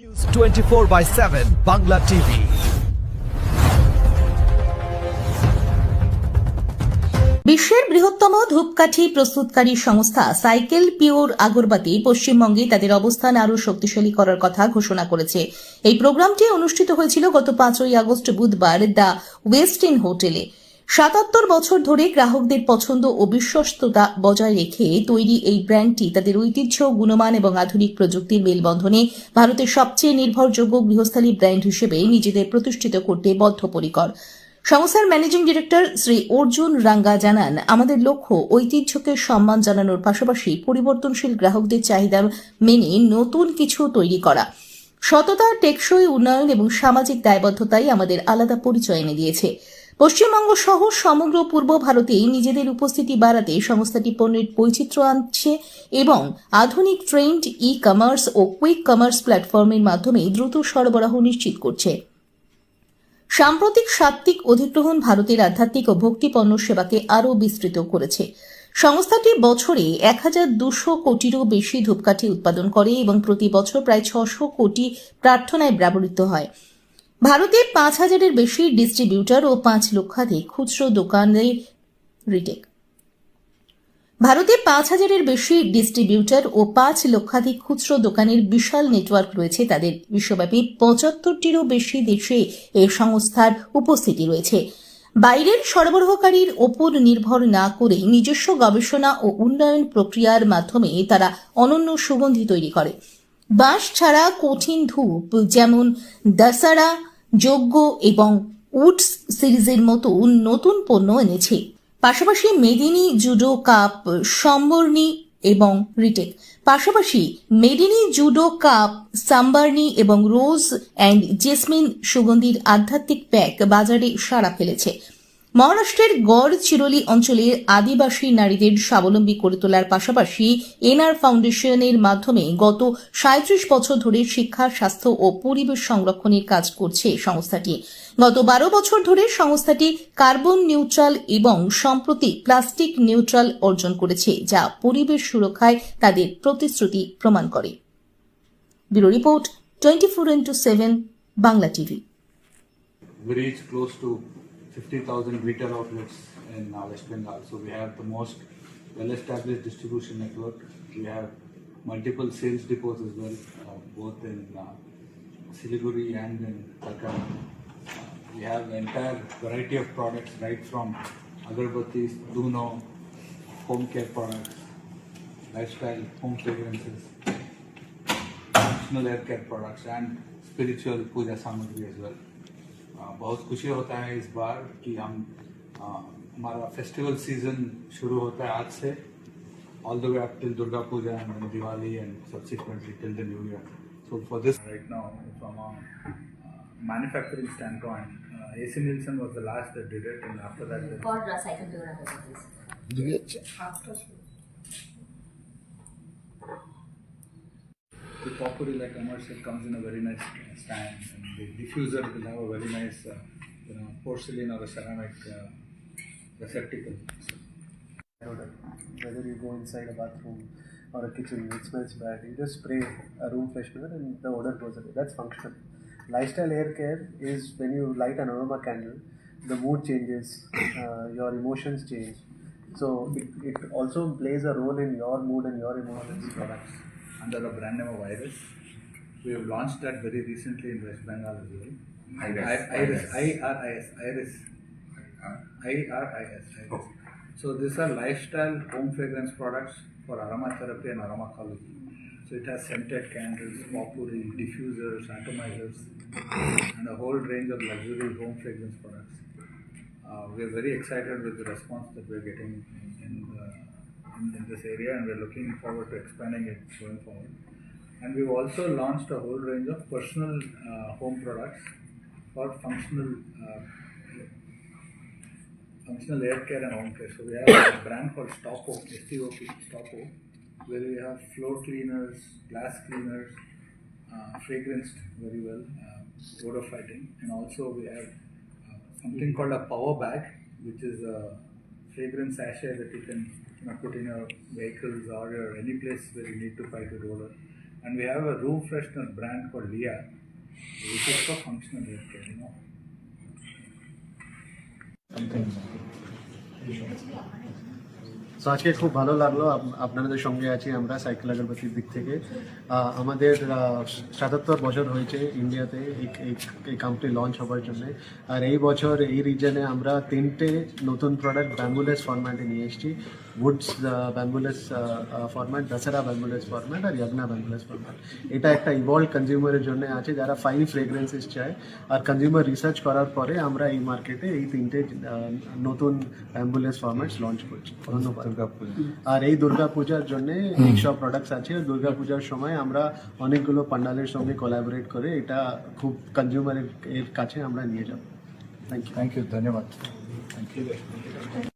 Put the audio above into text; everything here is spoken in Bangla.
24/7 বাংলা টিভি। বিশ্বের বৃহত্তম ধূপকাঠি প্রস্তুতকারী সংস্থা সাইকেল পিওর আগরবাতি পশ্চিমবঙ্গে তাদের অবস্থান আরও শক্তিশালী করার কথা ঘোষণা করেছে। এই প্রোগ্রামটি অনুষ্ঠিত হয়েছিল গত 5ই আগস্ট বুধবার দ্য ওয়েস্ট ইন হোটেলে। ৭৭ বছর ধরে গ্রাহকদের পছন্দ ও বিশ্বস্ততা বজায় রেখে তৈরি এই ব্র্যান্ডটি তাদের ঐতিহ্য, গুণমান এবং আধুনিক প্রযুক্তির মেলবন্ধনে ভারতের সবচেয়ে নির্ভরযোগ্য গৃহস্থালী ব্র্যান্ড হিসেবে নিজেদের প্রতিষ্ঠিত করতে বদ্ধপরিকর। সংস্থার ম্যানেজিং ডিরেক্টর শ্রী অর্জুন রাঙ্গা জানান, আমাদের লক্ষ্য ঐতিহ্যকে সম্মান জানানোর পাশাপাশি পরিবর্তনশীল গ্রাহকদের চাহিদা মেনে নতুন কিছু তৈরি করা। সততা, টেকসই উন্নয়ন এবং সামাজিক দায়বদ্ধতাই আমাদের আলাদা পরিচয় এনে দিয়েছে। পশ্চিমবঙ্গ সহ সমগ্র পূর্ব ভারতেই নিজেদের উপস্থিতি বাড়াতে সংস্থাটি পণ্যের বৈচিত্র্য আনছে এবং আধুনিক ট্রেন্ড ই কমার্স ও কুইক কমার্স প্ল্যাটফর্মের মাধ্যমে দ্রুত সরবরাহ নিশ্চিত করছে। সাম্প্রতিক সাত্ত্বিক অধিগ্রহণ ভারতের আধ্যাত্মিক ও ভক্তিপণ্য সেবাকে আরও বিস্তৃত করেছে। সংস্থাটি বছরে ১,২০০ কোটিরও বেশি ধূপকাঠি উৎপাদন করে এবং প্রতি বছর প্রায় ৬০০ কোটি প্রার্থনায় ব্যবহৃত হয়। ভারতে ৫,০০০-এর বেশি ডিস্ট্রিবিউটর ও ৫ লক্ষাধিক খুচরো দোকানের রিটেল ভারতে ৫,০০০-এর বেশি ডিস্ট্রিবিউটর ও ৫ লক্ষাধিক খুচরো দোকানের বিশাল নেটওয়ার্ক রয়েছে তাদের। বিশ্বব্যাপী ৭৫টিরও বেশি দেশে এই সংস্থার উপস্থিতি রয়েছে। বাইরের সরবরাহকারীর ওপর নির্ভর না করে নিজস্ব গবেষণা ও উন্নয়ন প্রক্রিয়ার মাধ্যমে তারা অনন্য সুগন্ধি তৈরি করে। বাঁশ ছাড়া কঠিন ধূপ যেমন দশারা, যজ্ঞ এবং উডস সিরিজের মতো নতুন পণ্য এনেছে। পাশাপাশি মেদিনী জুডো কাপ, সম্বর্ণী এবং রিটেক সাম্বার্নি এবং রোজ অ্যান্ড জেসমিন সুগন্ধির আধ্যাত্মিক প্যাক বাজারে সাড়া ফেলেছে। মহারাষ্ট্রের গড়চিরোলি অঞ্চলের আদিবাসী নারীদের স্বাবলম্বী করে তোলার পাশাপাশি এনআর ফাউন্ডেশনের মাধ্যমে গত ৩৭ বছর ধরে শিক্ষা, স্বাস্থ্য ও পরিবেশ সংরক্ষণের কাজ করছে সংস্থাটি। গত ১২ বছর ধরে সংস্থাটি কার্বন নিউট্রাল এবং সম্প্রতি প্লাস্টিক নিউট্রাল অর্জন করেছে, যা পরিবেশ সুরক্ষায় তাদের প্রতিশ্রুতি প্রমাণ করে। Bureau report 24/7 Bangla TV. We reach close to 50,000 retail outlets in West Bengal. So we have the most well-established distribution network. We have multiple sales depots as well, both in Siliguri and in Kolkata. We have an entire variety of products, right from agarbattis, Duno, home care products, lifestyle home fragrances, functional hair care products, and spiritual puja samagri as well. बहुत खुशी होता है इस बार कि हम हमारा फेस्टिवल सीजन शुरू होता है आज से all the way up till Durga Puja and Diwali and subsequently till the new year. So for this right now, from a manufacturing standpoint, AC Nielsen was the last that did it, and after that For cycle to the Popuri like commercial comes in a very nice stand, and the diffuser will have a very nice porcelain or a ceramic receptacle. Odor. Whether you go inside a bathroom or a kitchen, it smells bad. You just spray a room freshener and the odor goes away. That's functional. Lifestyle hair care is when you light an aroma candle, the mood changes, your emotions change. So it also plays a role in your mood and your emotions. Products under the brand name of Iris. We have launched that very recently in West Bengal as well. Iris. So these are lifestyle home fragrance products for aromatherapy and aromatology. So it has scented candles, potpourri, diffusers, atomizers, and a whole range of luxury home fragrance products. We are very excited with the response that we are getting in this area, and we are looking forward to expanding it going forward. And we've also launched a whole range of personal home products for functional air care and home care. So we have a brand called Stopo, Stopo, where we have floor cleaners, glass cleaners, fragranced very well, odor fighting, and also we have something called a power bag, which is a fragrance sachet that you can put in your vehicles or any place where you need to fight with odor. And we have a room freshener brand called Lia, which is for functional hair care, you know. So আজকে খুব ভালো লাগলো আপনাদের সঙ্গে আছি আমরা সাইকেল আগরবাতির দিক থেকে আমাদের 77 বছর হয়েছে ইন্ডিয়াতে এই কোম্পানি লঞ্চ হওয়ার জন্য আর এই বছর এই রিজনে আমরা 3টে নতুন প্রোডাক্ট ব্যাম্বুলেস ফরম্যাটে নিয়ে এসেছি উডস ব্যাম্বুলেস ফরম্যাট দশরা ব্যাম্বুলেস ফরম্যাট আর ইয়াগনা ব্যাম্বুলেস ফরম্যাট এটা একটা ইভলভ কনজিউমারের জন্য আছে যারা ফাইন ফ্রেগ্রেন্সেস চায় আর কনজিউমার রিসার্চ করার পরে আমরা এই মার্কেটে এই 3টে নতুন ব্যাম্বুলেস ফরম্যাটস লঞ্চ করছি ধন্যবাদ আর এই দুর্গা পূজার জন্য সব প্রোডাক্টস আছে দুর্গা পূজার সময় আমরা অনেকগুলো পান্ডালের সঙ্গে কোলাবোরেট করে এটা খুব কনজিউমারের কাছে আমরা নিয়ে যাব thank you Thank you, Dhanyavad. Thank you.